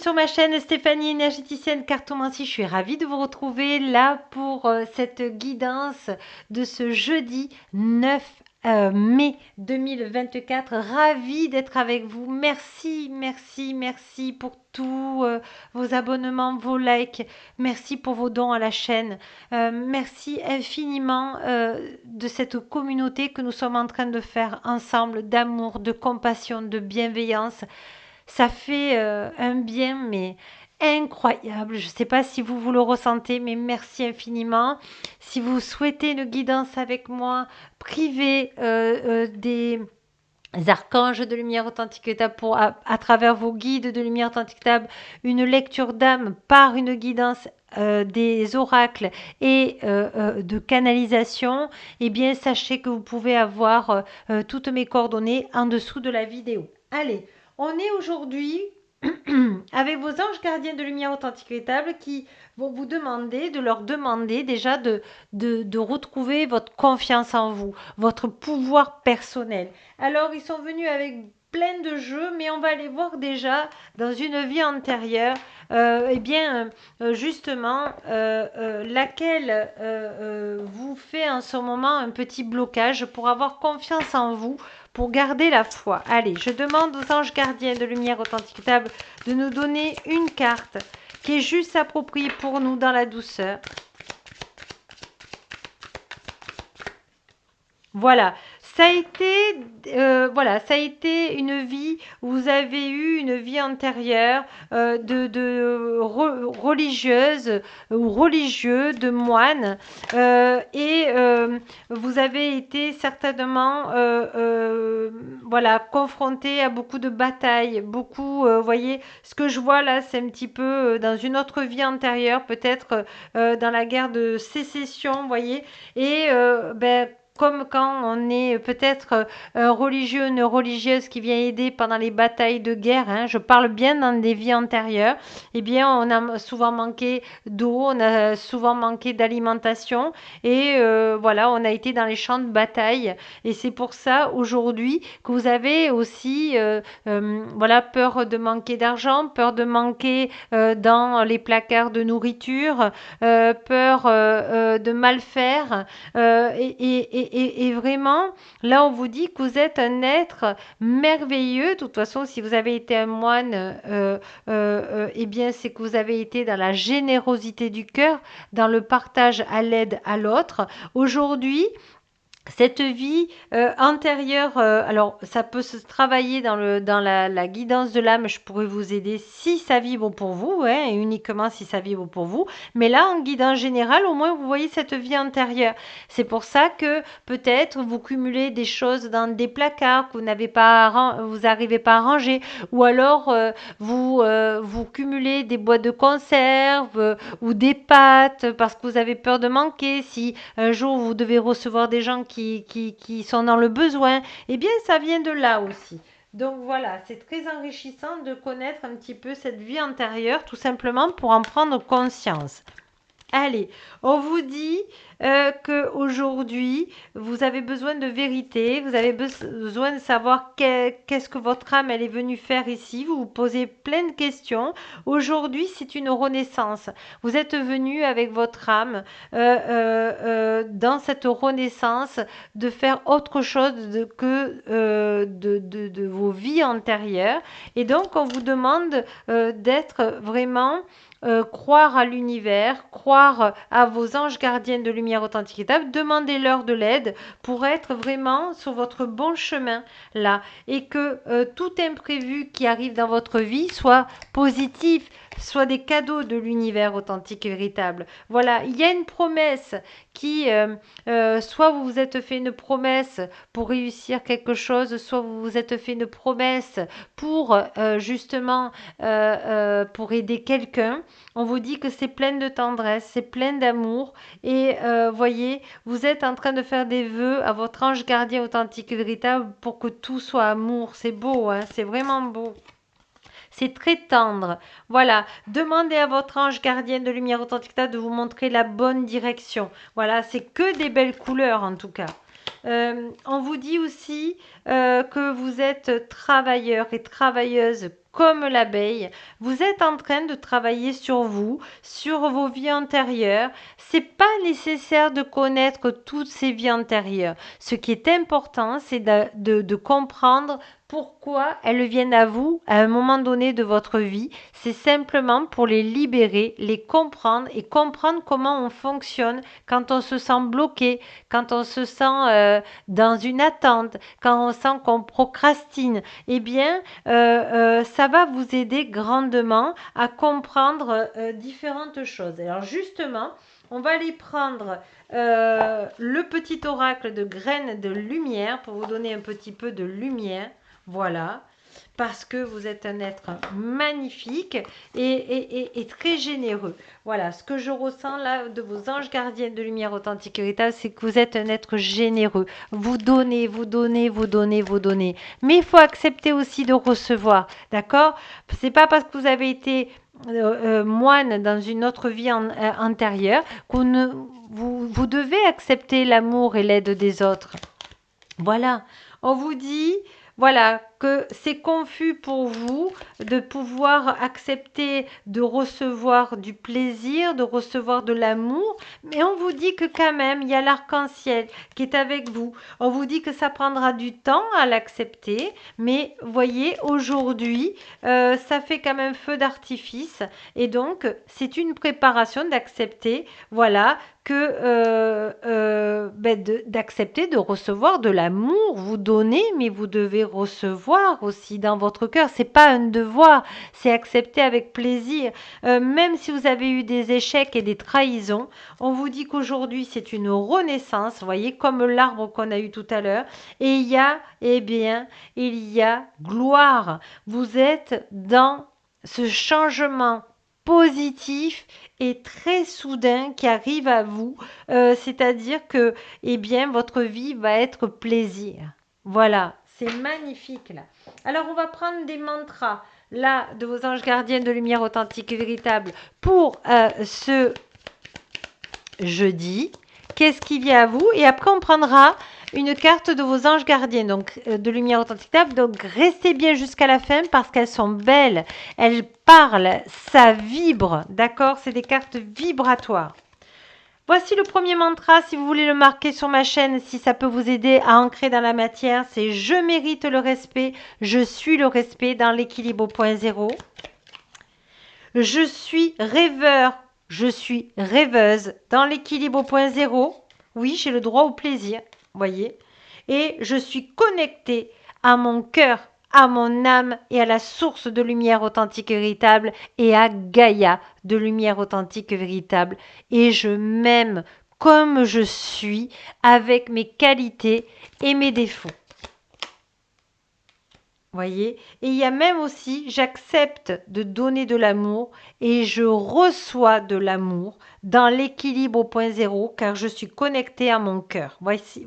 sur ma chaîne Stéphanie énergéticienne cartomancie. Je suis ravie de vous retrouver là pour cette guidance de ce jeudi 9 mai 2024. Ravie d'être avec vous. Merci, merci, merci pour tous vos abonnements, vos likes. Merci pour vos dons à la chaîne. Merci infiniment de cette communauté que nous sommes en train de faire ensemble, d'amour, de compassion, de bienveillance. Ça fait un bien, mais incroyable. Je ne sais pas si vous le ressentez, mais merci infiniment. Si vous souhaitez une guidance avec moi, privée des archanges de lumière authentique table pour à travers vos guides de lumière authentique table, une lecture d'âme par une guidance des oracles et de canalisation, eh bien sachez que vous pouvez avoir toutes mes coordonnées en dessous de la vidéo. Allez, on est aujourd'hui avec vos anges gardiens de lumière authentique véritable qui vont vous demander, de leur demander déjà de retrouver votre confiance en vous, votre pouvoir personnel. Alors, ils sont venus avec plein de jeux, mais on va aller voir déjà dans une vie antérieure, justement, laquelle vous fait en ce moment un petit blocage pour avoir confiance en vous, pour garder la foi. Allez, je demande aux anges gardiens de lumière authentique table de nous donner une carte qui est juste appropriée pour nous dans la douceur. Voilà, ça a été une vie où vous avez eu une vie antérieure religieuse ou religieux, de moine, vous avez été certainement confronté à beaucoup de batailles, beaucoup, voyez, ce que je vois là, c'est un petit peu dans une autre vie antérieure, peut-être dans la guerre de sécession, voyez, comme quand on est peut-être un religieux, une religieuse qui vient aider pendant les batailles de guerre, hein, je parle bien dans des vies antérieures, eh bien on a souvent manqué d'eau, on a souvent manqué d'alimentation et voilà, on a été dans les champs de bataille et c'est pour ça aujourd'hui que vous avez aussi peur de manquer d'argent, peur de manquer dans les placards de nourriture, peur de mal faire et vraiment, là, on vous dit que vous êtes un être merveilleux. De toute façon, si vous avez été un moine, eh bien, c'est que vous avez été dans la générosité du cœur, dans le partage à l'aide à l'autre. Aujourd'hui, cette vie antérieure, alors ça peut se travailler dans la guidance de l'âme, je pourrais vous aider si ça vibre pour vous, hein, et uniquement si ça vibre pour vous. Mais là, en guidance générale, au moins vous voyez cette vie antérieure. C'est pour ça que peut-être vous cumulez des choses dans des placards que vous n'arrivez pas à ranger, ou alors vous cumulez des boîtes de conserve ou des pâtes parce que vous avez peur de manquer. Si un jour vous devez recevoir des gens qui sont dans le besoin, eh bien ça vient de là aussi. Donc voilà, c'est très enrichissant de connaître un petit peu cette vie antérieure, tout simplement pour en prendre conscience. Allez, on vous dit qu'aujourd'hui, vous avez besoin de vérité, vous avez besoin de savoir qu'est-ce que votre âme elle est venue faire ici. Vous vous posez plein de questions. Aujourd'hui, c'est une renaissance. Vous êtes venu avec votre âme dans cette renaissance de faire autre chose que de vos vies antérieures. Et donc, on vous demande d'être vraiment croire à l'univers, croire à vos anges gardiens de lumière authentique et table, demandez-leur de l'aide pour être vraiment sur votre bon chemin là et que tout imprévu qui arrive dans votre vie soit positif, soit des cadeaux de l'univers authentique et véritable. Voilà, il y a une promesse qui, soit vous vous êtes fait une promesse pour réussir quelque chose, soit vous vous êtes fait une promesse pour justement pour aider quelqu'un. On vous dit que c'est plein de tendresse, c'est plein d'amour et voyez, vous êtes en train de faire des vœux à votre ange gardien authentique et véritable pour que tout soit amour. C'est beau, hein, c'est vraiment beau. C'est très tendre. Voilà, demandez à votre ange gardien de lumière authentique de vous montrer la bonne direction. Voilà, c'est que des belles couleurs en tout cas. On vous dit aussi que vous êtes travailleurs et travailleuses comme l'abeille. Vous êtes en train de travailler sur vous, sur vos vies antérieures. C'est pas nécessaire de connaître toutes ces vies antérieures. Ce qui est important, c'est de comprendre pourquoi elles viennent à vous à un moment donné de votre vie. C'est simplement pour les libérer, les comprendre et comprendre comment on fonctionne quand on se sent bloqué, quand on se sent dans une attente, quand on sent qu'on procrastine. Eh bien, ça va vous aider grandement à comprendre différentes choses. Alors justement, on va aller prendre le petit oracle de graines de lumière pour vous donner un petit peu de lumière. Voilà, parce que vous êtes un être magnifique et très généreux. Voilà, ce que je ressens là de vos anges gardiens de lumière authentique et véritable, c'est que vous êtes un être généreux. Vous donnez, vous donnez, vous donnez, vous donnez. Mais il faut accepter aussi de recevoir, d'accord? C'est pas parce que vous avez été moine dans une autre vie antérieure qu'on ne, vous devez accepter l'amour et l'aide des autres. Voilà, on vous dit, voilà, que c'est confus pour vous de pouvoir accepter de recevoir du plaisir, de recevoir de l'amour, mais on vous dit que quand même, il y a l'arc-en-ciel qui est avec vous. On vous dit que ça prendra du temps à l'accepter, mais voyez, aujourd'hui, ça fait quand même feu d'artifice, et donc c'est une préparation d'accepter, voilà, que d'accepter de recevoir de l'amour, vous donnez, mais vous devez recevoir aussi dans votre cœur. C'est pas un devoir, c'est accepter avec plaisir. Même si vous avez eu des échecs et des trahisons, on vous dit qu'aujourd'hui c'est une renaissance, vous voyez, comme l'arbre qu'on a eu tout à l'heure. Et il y a, eh bien, il y a gloire. Vous êtes dans ce changement positif et très soudain qui arrive à vous, c'est-à-dire que, eh bien, votre vie va être plaisir. Voilà, c'est magnifique là. Alors, on va prendre des mantras là de vos anges gardiens de lumière authentique et véritable pour ce jeudi. Qu'est-ce qui vient à vous? Et après, on prendra une carte de vos anges gardiens, donc de lumière authentique. Donc, restez bien jusqu'à la fin parce qu'elles sont belles. Elles parlent, ça vibre, d'accord? C'est des cartes vibratoires. Voici le premier mantra, si vous voulez le marquer sur ma chaîne, si ça peut vous aider à ancrer dans la matière, c'est « Je mérite le respect, je suis le respect dans l'équilibre au point zéro. Je suis rêveur, je suis rêveuse dans l'équilibre au point zéro. Oui, j'ai le droit au plaisir, voyez. Et je suis connectée à mon cœur, à mon âme et à la source de lumière authentique et véritable et à Gaïa de lumière authentique et véritable. Et je m'aime comme je suis avec mes qualités et mes défauts. Voyez, et il y a même aussi, j'accepte de donner de l'amour et je reçois de l'amour dans l'équilibre au point zéro car je suis connectée à mon cœur. Voici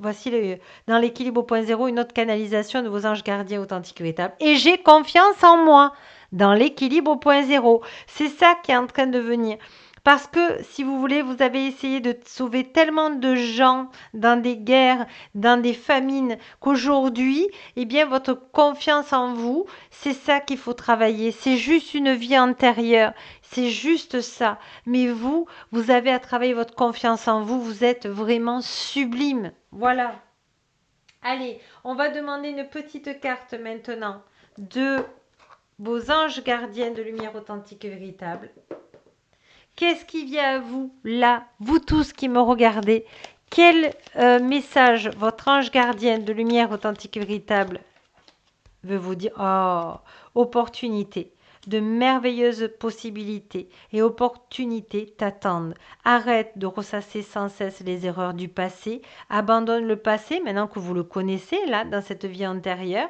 dans l'équilibre au point zéro une autre canalisation de vos anges gardiens authentiques et véritables. Et j'ai confiance en moi dans l'équilibre au point zéro. C'est ça qui est en train de venir. Parce que, si vous voulez, vous avez essayé de sauver tellement de gens dans des guerres, dans des famines, qu'aujourd'hui, eh bien, votre confiance en vous, c'est ça qu'il faut travailler. C'est juste une vie antérieure. C'est juste ça. Mais vous, vous avez à travailler votre confiance en vous. Vous êtes vraiment sublime. Voilà. Allez, on va demander une petite carte maintenant de vos anges gardiens de lumière authentique et véritable. Qu'est-ce qui vient à vous, là, vous tous qui me regardez? Quel message votre ange gardien de lumière authentique et véritable veut vous dire? Oh, opportunité, de merveilleuses possibilités et opportunités t'attendent. Arrête de ressasser sans cesse les erreurs du passé. Abandonne le passé, maintenant que vous le connaissez, là, dans cette vie antérieure.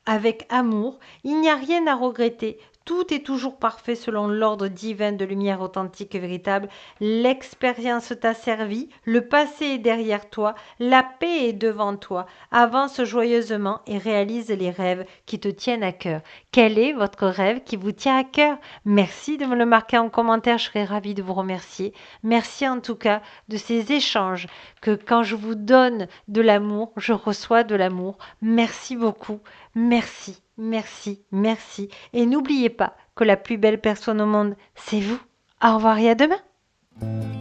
Avec amour, il n'y a rien à regretter. Tout est toujours parfait selon l'ordre divin de lumière authentique et véritable. L'expérience t'a servi, le passé est derrière toi, la paix est devant toi. Avance joyeusement et réalise les rêves qui te tiennent à cœur. Quel est votre rêve qui vous tient à cœur? Merci de me le marquer en commentaire, je serai ravie de vous remercier. Merci en tout cas de ces échanges, que quand je vous donne de l'amour, je reçois de l'amour. Merci beaucoup, merci. Merci, merci. Et n'oubliez pas que la plus belle personne au monde, c'est vous. Au revoir et à demain.